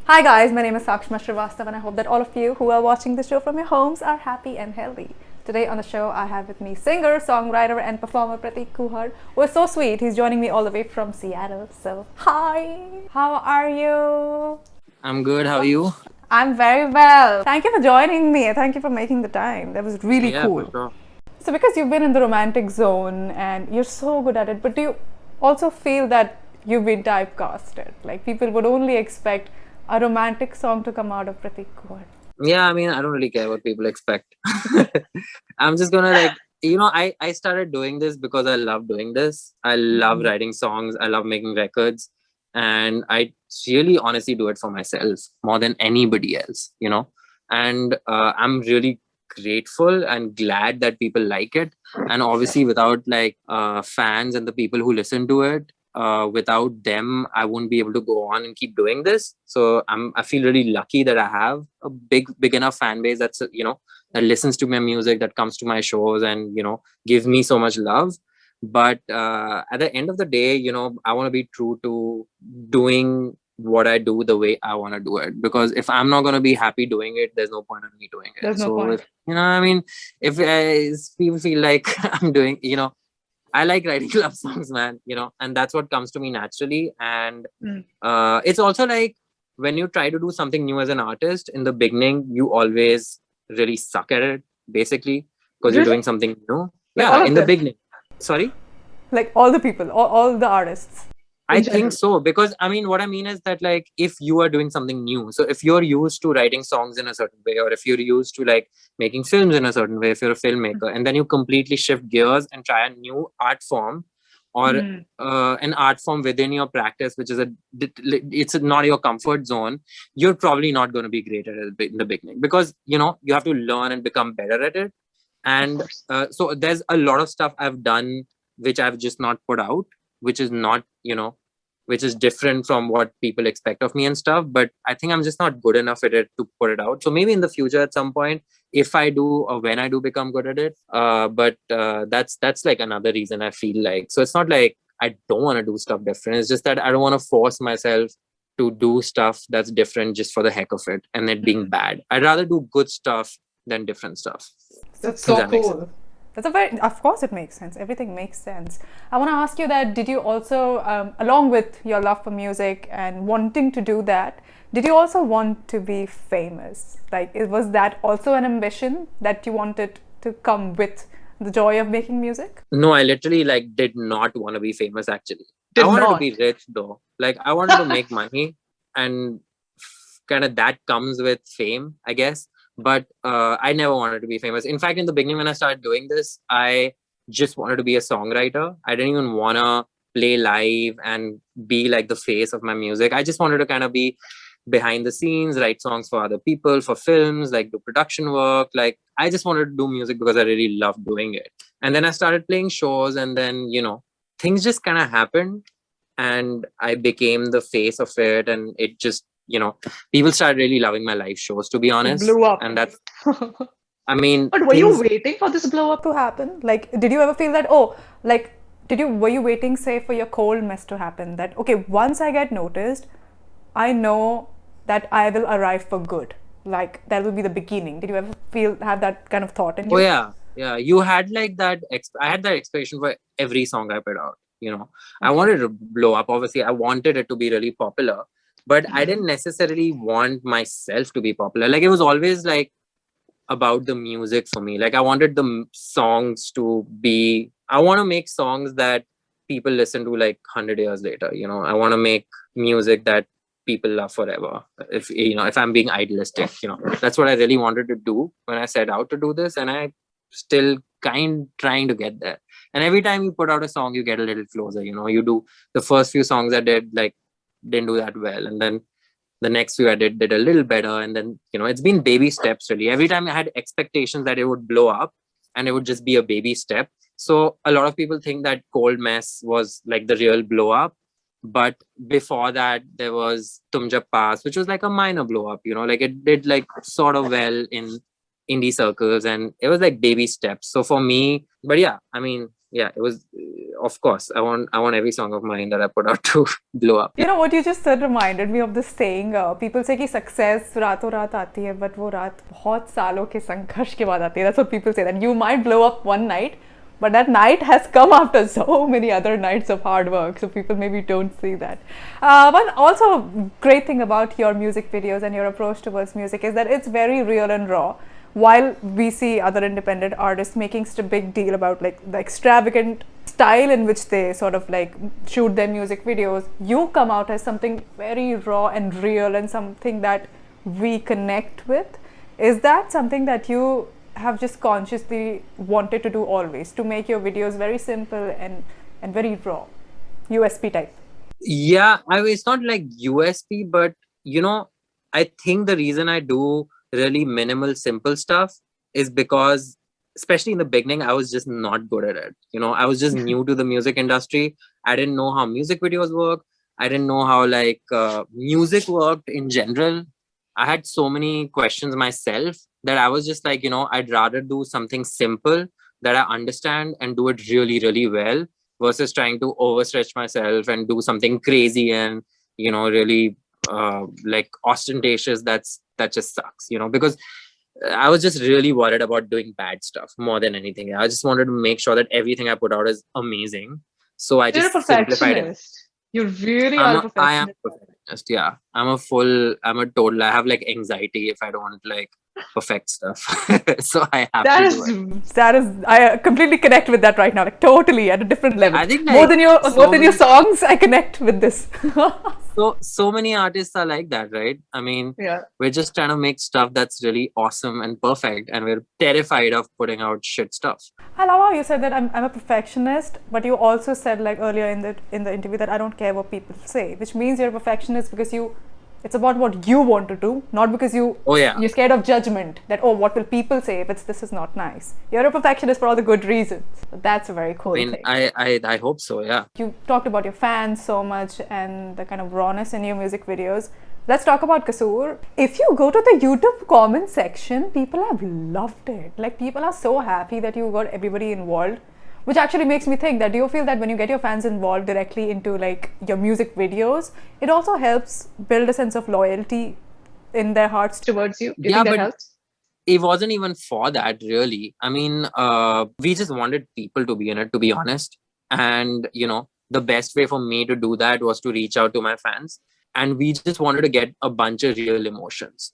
Hi guys, my name is Sakshma Srivastav and I hope that all of you who are watching the show from your homes are happy and healthy. Today on the show I have with me singer, songwriter and performer Prateek Kuhad, who is so sweet. He's joining me all the way from Seattle. So, hi! How are you? I'm good. How are you? I'm very well. Thank you for joining me. Thank you for making the time. That was really Yeah, for cool. sure. So, because you've been in the romantic zone and you're so good at it, but do you also feel that you've been typecasted? Like, people would only expect a romantic song to come out of Prateek Kuhad. Yeah, I mean, I don't really care what people expect. I'm just gonna I started doing this because I love doing this. I love writing songs. I love making records, and I really honestly do it for myself more than anybody else. And I'm really grateful and glad that people like it. And obviously, without fans and the people who listen to it, without them I wouldn't be able to go on and keep doing this. So I feel really lucky that I have a big enough fan base that's that listens to my music, that comes to my shows, and gives me so much love. But at the end of the day, I want to be true to doing what I do the way I want to do it, because if I'm not going to be happy doing it, there's no point in me doing it. There's no So point. if I mean, if people feel like I'm doing, I like writing love songs, man, and that's what comes to me naturally. And it's also like when you try to do something new as an artist, in the beginning, you always really suck at it, basically, because you're Really? doing something new. Like Yeah, all of in the them? beginning. Sorry? Like all the people, all the artists. I think so, because I mean, what I mean is that, like, if you are doing something new, so if you're used to writing songs in a certain way, or if you're used to like making films in a certain way, if you're a filmmaker, and then you completely shift gears and try a new art form, or an art form within your practice, which is it's not your comfort zone, you're probably not going to be great at it in the beginning, because you have to learn and become better at it. And so there's a lot of stuff I've done which I've just not put out, which is not which is different from what people expect of me and stuff. But I think I'm just not good enough at it to put it out. So maybe in the future at some point, if I do, or when I do become good at it, but that's like another reason I feel like. So it's not like I don't want to do stuff different. It's just that I don't want to force myself to do stuff that's different just for the heck of it and it being bad. I'd rather do good stuff than different stuff. That's Does so that make sense? cool. That's a very, of course, it makes sense. Everything makes sense. I want to ask you that did you also, along with your love for music and wanting to do that, did you also want to be famous? Like, was that also an ambition that you wanted to come with the joy of making music? No, I literally like did not want to be famous actually. I Did wanted to not. be rich though. Like I wanted to make money, and kind of that comes with fame, I guess. But I never wanted to be famous. In fact, in the beginning when I started doing this, I just wanted to be a songwriter. I didn't even want to play live and be like the face of my music. I just wanted to kind of be behind the scenes, write songs for other people, for films, like do production work. Like I just wanted to do music because I really loved doing it. And then I started playing shows, and then things just kind of happened, and I became the face of it, and it just people started really loving my live shows, to be It honest. blew up. And that's, I mean, But were you things. waiting for this blow up to happen? Like, did you ever feel that, oh, like, were you waiting, say, for your cold mess to happen? That, okay, once I get noticed, I know that I will arrive for good. Like, that will be the beginning. Did you ever have that kind of thought in Oh you? yeah, you had like that. I had that expectation for every song I put out. I Okay. wanted to blow up. Obviously, I wanted it to be really popular, but I didn't necessarily want myself to be popular. Like it was always like about the music for me. Like I wanted the songs to be. I want to make songs that people listen to like 100 years later. I want to make music that people love forever. If I'm being idealistic, that's what I really wanted to do when I set out to do this, and I still kind trying to get there. And every time you put out a song, you get a little closer. You do the first few songs I did like didn't do that well, and then the next few I did a little better, and then it's been baby steps really. Every time I had expectations that it would blow up, and it would just be a baby step. So a lot of people think that Cold Mess was like the real blow up, but before that there was Tum Jab Paas, which was like a minor blow up. Like it did like sort of well in indie circles, and it was like baby steps. So for me, but yeah, I mean, yeah, it was, of course, I want every song of mine that I put out to blow up. You know what you just said reminded me of this saying. People say कि success रातों रात आती है, but वो रात बहुत सालों के संघर्ष के बाद आती है. That's what people say. That you might blow up one night, but that night has come after so many other nights of hard work. So people maybe don't see that. But also, great thing about your music videos and your approach towards music is that it's very real and raw. While we see other independent artists making such a big deal about like the extravagant style in which they sort of like shoot their music videos, you come out as something very raw and real and something that we connect with. Is that something that you have just consciously wanted to do always, to make your videos very simple and very raw, USP type? Yeah, it's not like USP, but I think the reason I do really minimal, simple stuff is because, especially in the beginning, I was just not good at it. I was just new to the music industry. I didn't know how music videos work. I didn't know how music worked in general. I had so many questions myself that I was just like, I'd rather do something simple that I understand and do it really, really well versus trying to overstretch myself and do something crazy and, really like ostentatious. That just sucks, because I was just really worried about doing bad stuff more than anything. I just wanted to make sure that everything I put out is amazing. So I You're a just simplified it. perfectionist. You really are a perfectionist. I am a perfectionist. Yeah, I'm a total. I have like anxiety if I don't like perfect stuff. So I have That to do it. That is, I completely connect with that right now, like totally at a different level. I think more than your many songs, I connect with this. So many artists are like that, right? I mean, Yeah. we're just trying to make stuff that's really awesome and perfect, and we're terrified of putting out shit stuff. I love how you said that I'm a perfectionist, but you also said like earlier in the interview that I don't care what people say, which means you're a perfectionist because it's about what you want to do, not because you're scared of judgment, that what will people say if this is not nice. You're a perfectionist for all the good reasons. That's a very cool thing. I hope so, yeah. You talked about your fans so much and the kind of rawness in your music videos. Let's talk about Kasoor. If you go to the YouTube comment section, people have loved it. Like, people are so happy that you got everybody involved, which actually makes me think that, do you feel that when you get your fans involved directly into like your music videos, it also helps build a sense of loyalty in their hearts towards you? Do you think that helps? It wasn't even for that, really. I mean, we just wanted people to be in it, to be honest. And, the best way for me to do that was to reach out to my fans. And we just wanted to get a bunch of real emotions,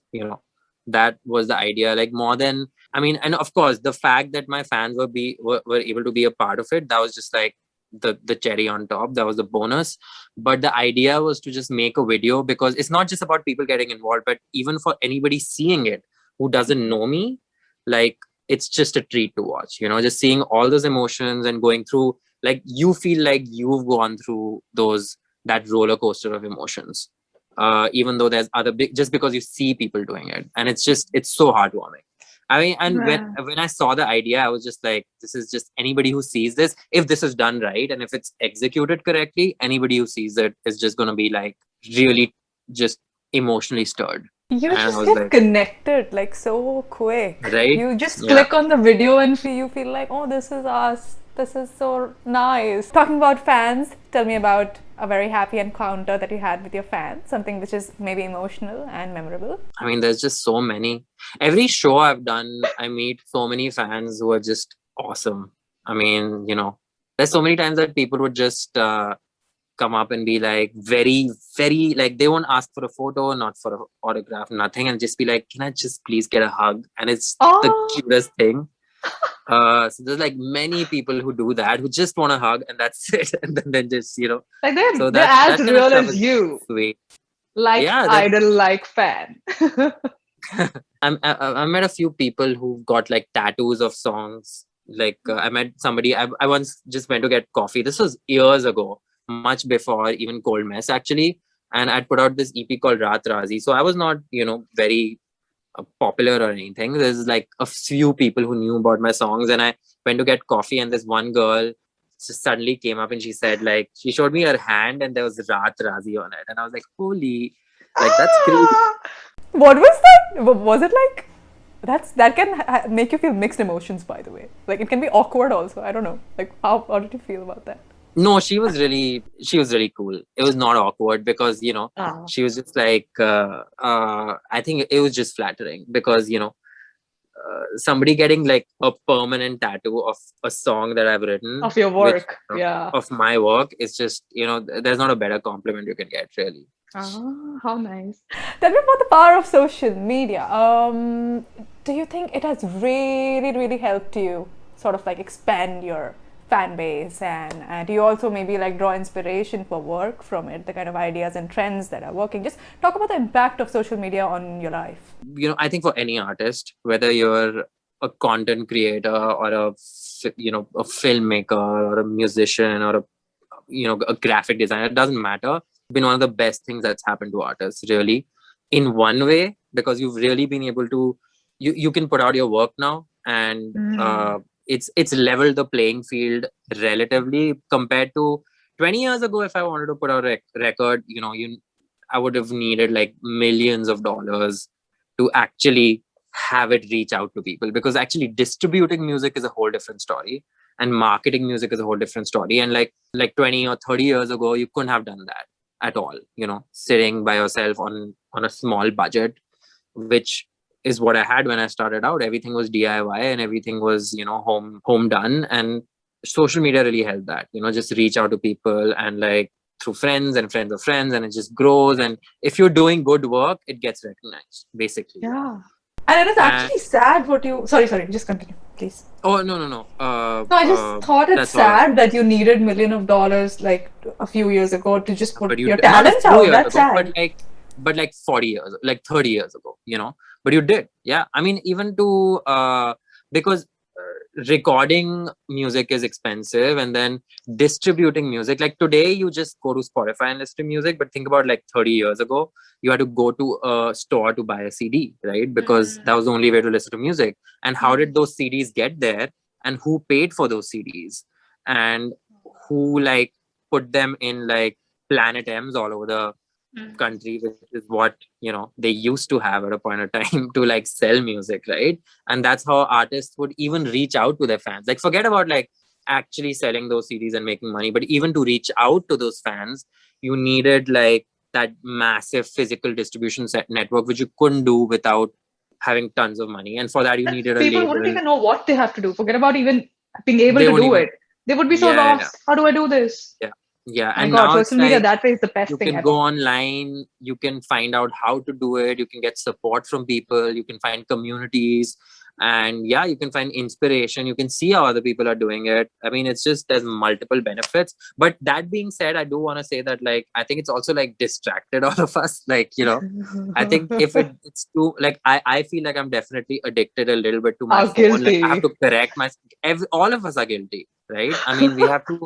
That was the idea. Like, more than, I mean, and of course, the fact that my fans were able to be a part of it, that was just like the cherry on top. That was the bonus. But the idea was to just make a video, because it's not just about people getting involved, but even for anybody seeing it who doesn't know me, like, it's just a treat to watch, just seeing all those emotions and going through, like, you feel like you've gone through that roller coaster of emotions. Even though there's other just because you see people doing it, and it's so heartwarming. I mean, and when I saw the idea, I was just like, this is just anybody who sees this, if this is done right and if it's executed correctly, anybody who sees it is just going to be like really just emotionally stirred. You just get connected like so quick, right? You just click on the video and you feel like, oh, this is us. This is so nice. Talking about fans, tell me about a very happy encounter that you had with your fans, something which is maybe emotional and memorable. I mean, there's just so many. Every show I've done, I meet so many fans who are just awesome. I mean, there's so many times that people would just come up and be like very, very, like, they won't ask for a photo, not for an autograph, nothing, and just be like, can I just please get a hug? And it's the cutest thing. So there's like many people who do that, who just want a hug and that's it, and then just like they're as real as you, sweet. Like idol, like fan. I met a few people who got like tattoos of songs. Like I met somebody, I once just went to get coffee. This was years ago, much before even Cold Mess actually, and I'd put out this EP called Raat Razi. So I was not very popular or anything. There's like a few people who knew about my songs, and I went to get coffee, and this one girl just suddenly came up and she said, like, she showed me her hand and there was Raat Razi on it, and I was like, holy, like, that's crazy. What was that? Was it like that can make you feel mixed emotions, by the way. Like it can be awkward also. I don't know. Like how did you feel about that? No, she was really cool. It was not awkward because, she was just like, I think it was just flattering because, somebody getting like a permanent tattoo of a song that I've written of your work, of my work is just, there's not a better compliment you can get, really. Oh, how nice. Tell me about the power of social media. Do you think it has really helped you sort of like expand your fan base, and do you also maybe like draw inspiration for work from it, the kind of ideas and trends that are working? Just talk about the impact of social media on your life. I think for any artist, whether you're a content creator or a filmmaker or a musician or a graphic designer, it doesn't matter. It's been one of the best things that's happened to artists, really, in one way, because you've really been able to, you can put out your work now, and it's leveled the playing field relatively compared to 20 years ago. If I wanted to put out a record, I would have needed like millions of dollars to actually have it reach out to people, because actually distributing music is a whole different story and marketing music is a whole different story. And like 20 or 30 years ago, you couldn't have done that at all, sitting by yourself on a small budget, which is what I had when I started out. Everything was DIY and everything was, home done. And social media really helped that, just reach out to people and like through friends and friends of friends, and it just grows. And if you're doing good work, it gets recognized, basically. Yeah. And it is actually sad what you... Sorry, just continue, please. Oh, no. No, I just thought it's sad that you needed millions of dollars like a few years ago to just put your talent out. That's sad. But like 40 years, like 30 years ago, but you did. Yeah. I mean, even to, because recording music is expensive, and then distributing music, like today you just go to Spotify and listen to music, but think about like 30 years ago, you had to go to a store to buy a CD, right? Because that was the only way to listen to music. And how did those CDs get there, and who paid for those CDs, and who like put them in like Planet M's all over the country, which is what they used to have at a point of time to like sell music, right? And that's how artists would even reach out to their fans. Like forget about like actually selling those CDs and making money, but even to reach out to those fans, you needed like that massive physical distribution network, which you couldn't do without having tons of money. And for that, you needed a label. People wouldn't even know what they have to do. Forget about even being able to do it. They would be so lost. How do I do this? Yeah, and now social media that way is the best thing. You can go online, you can find out how to do it, you can get support from people, you can find communities, and you can find inspiration, you can see how other people are doing it. I mean, it's just, there's multiple benefits. But that being said, I do want to say that like I think it's also like distracted all of us, like I think if it's too like I feel like I'm definitely addicted a little bit to my phone. Guilty. Like, I have to correct all of us are guilty, right? I mean, we have to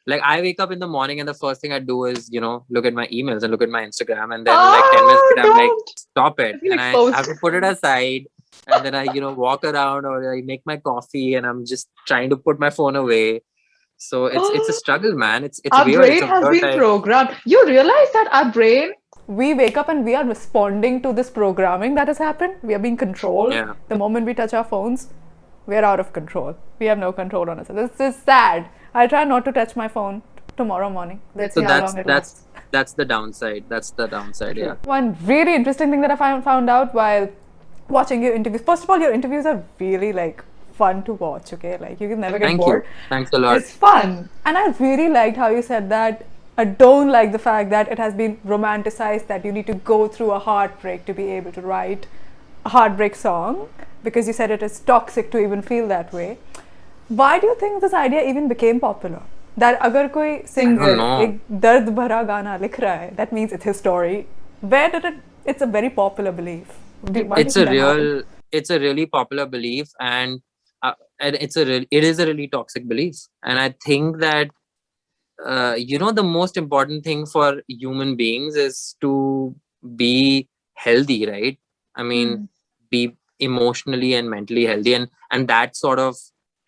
like, I wake up in the morning and the first thing I do is, look at my emails and look at my Instagram, and then like 10 minutes later, I'm like, stop it. And I have to put it aside, and then I, walk around, or I make my coffee, and I'm just trying to put my phone away. So it's a struggle, man. It's our weird. Brain has been programmed. You realize that our brain... We wake up and we are responding to this programming that has happened. We are being controlled. Yeah. The moment we touch our phones, we're out of control. We have no control on us. This is sad. I try not to touch my phone tomorrow morning. Let's see how long it lasts. That's the downside. That's the downside, yeah. One really interesting thing that I found out while watching your interviews. First of all, your interviews are really like fun to watch, okay? Like you can never get bored. You. Thanks a lot. It's fun. And I really liked how you said that. I don't like the fact that it has been romanticized, that you need to go through a heartbreak to be able to write a heartbreak song, because you said it is toxic to even feel that way. Why do you think this idea even became popular? That agar koi singer ek dard bhara gana likh raha hai, that means it's his story. Where did it? It's a very popular belief. It's a really popular belief, and it is a really toxic belief. And I think that the most important thing for human beings is to be healthy, right? I mean, be emotionally and mentally healthy, and that sort of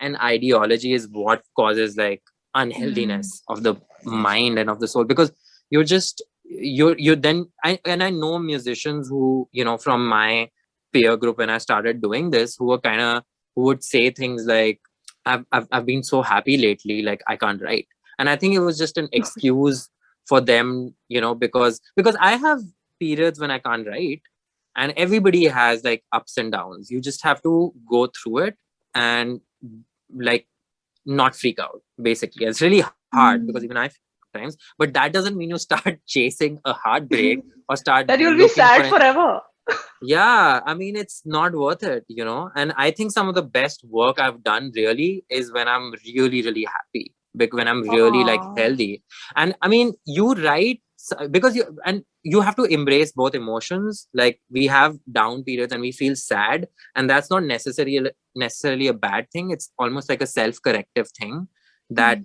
an ideology is what causes like unhealthiness of the mind and of the soul, because you're then I know musicians who from my peer group when I started doing this who would say things like, I've been so happy lately, like I can't write. And I think it was just an excuse for them, because I have periods when I can't write, and everybody has like ups and downs. You just have to go through it and like not freak out, basically. It's really hard because even I times, but that doesn't mean you start chasing a heartbreak or start that you'll be sad forever. Yeah, I mean, it's not worth it, and I think some of the best work I've done really is when I'm really, really happy, when I'm really like healthy. And I mean, you write because you have to embrace both emotions. Like, we have down periods and we feel sad, and that's not necessarily a bad thing. It's almost like a self-corrective thing that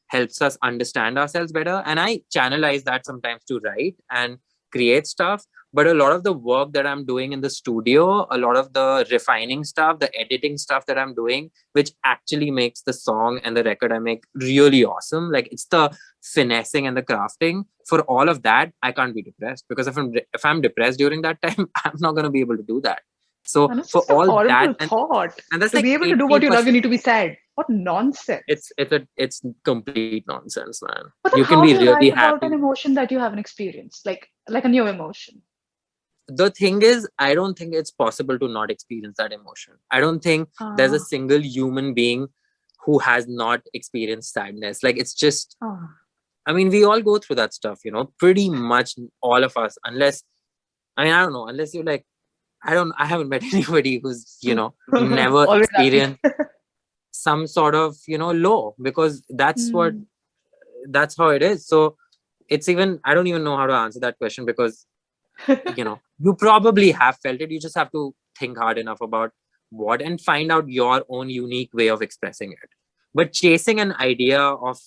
helps us understand ourselves better. And I channelize that sometimes to write and create stuff. But a lot of the work that I'm doing in the studio, a lot of the refining stuff, the editing stuff that I'm doing, which actually makes the song and the record I make really awesome. Like, it's the finessing and the crafting. For all of that, I can't be depressed, because if I'm depressed during that time, I'm not going to be able to do that. So for all that, and that's to be able to do what you love, you need to be sad. What nonsense! It's complete nonsense, man. But you can be really happy about an emotion that you haven't experienced, like a new emotion. The thing is, I don't think it's possible to not experience that emotion. I don't think there's a single human being who has not experienced sadness. Like, it's just, I mean, we all go through that stuff, pretty much all of us, unless you're like, I haven't met anybody who's, never experienced some sort of, low, because that's how it is. So I don't even know how to answer that question, because you probably have felt it. You just have to think hard enough about and find out your own unique way of expressing it. But chasing an idea of,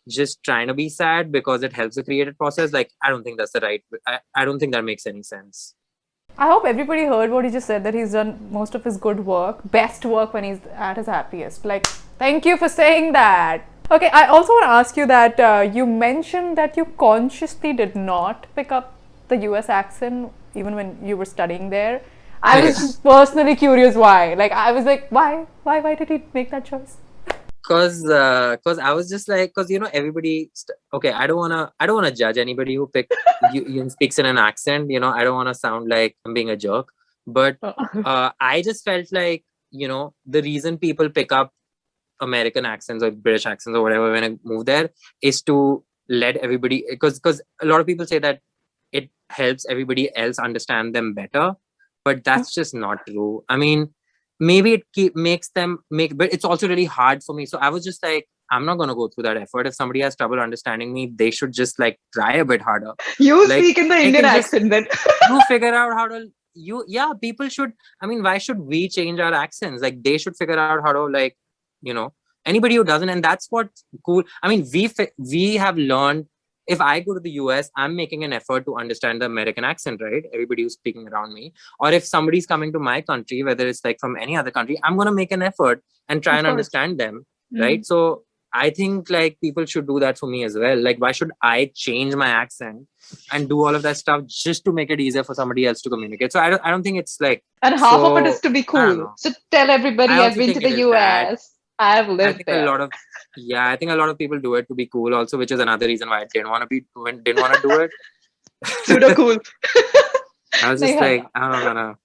just trying to be sad because it helps the creative process, like, I don't think that's the right way. I don't think that makes any sense. I hope everybody heard what he just said, that he's done most of his good work, best work, when he's at his happiest. Like, thank you for saying that. Okay, I also want to ask you that you mentioned that you consciously did not pick up the US accent even when you were studying there. I was personally curious why. Like, I was like, why did he make that choice? Because I was just like, because everybody. Okay, I don't wanna judge anybody who speaks in an accent. I don't wanna sound like I'm being a jerk. But I just felt like the reason people pick up American accents or British accents or whatever when I move there is to let everybody, because a lot of people say that it helps everybody else understand them better, but that's just not true. I mean, maybe it makes them but it's also really hard for me. So I was just like, I'm not going to go through that effort. If somebody has trouble understanding me, they should just like try a bit harder. You speak in the Indian accent then. You figure out how to, people should, I mean, why should we change our accents? Like, they should figure out how to, like, anybody who doesn't, and that's what's cool. I mean, we have learned, if I go to the US, I'm making an effort to understand the American accent, right? Everybody who's speaking around me. Or if somebody's coming to my country, whether it's like from any other country, I'm going to make an effort and try and understand them, right? So I think like people should do that for me as well. Like, why should I change my accent and do all of that stuff just to make it easier for somebody else to communicate? So I don't think it's like... And half of it is to be cool. So tell everybody I've been to the US. I've lived there. I think a lot of people do it to be cool also, which is another reason why I didn't want to do it. Pseudo cool. I was just like, I don't know.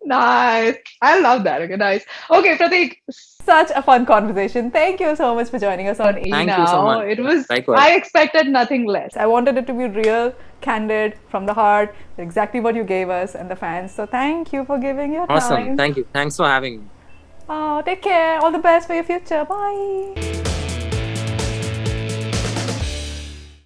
Nice. I love that. Okay, nice. Okay, Prateek. Such a fun conversation. Thank you so much for joining us on ENOW. Thank you so much. It was, likewise. I expected nothing less. I wanted it to be real, candid, from the heart, exactly what you gave us and the fans. So thank you for giving your time. Awesome. Thank you. Thanks for having me. Oh, take care. All the best for your future. Bye.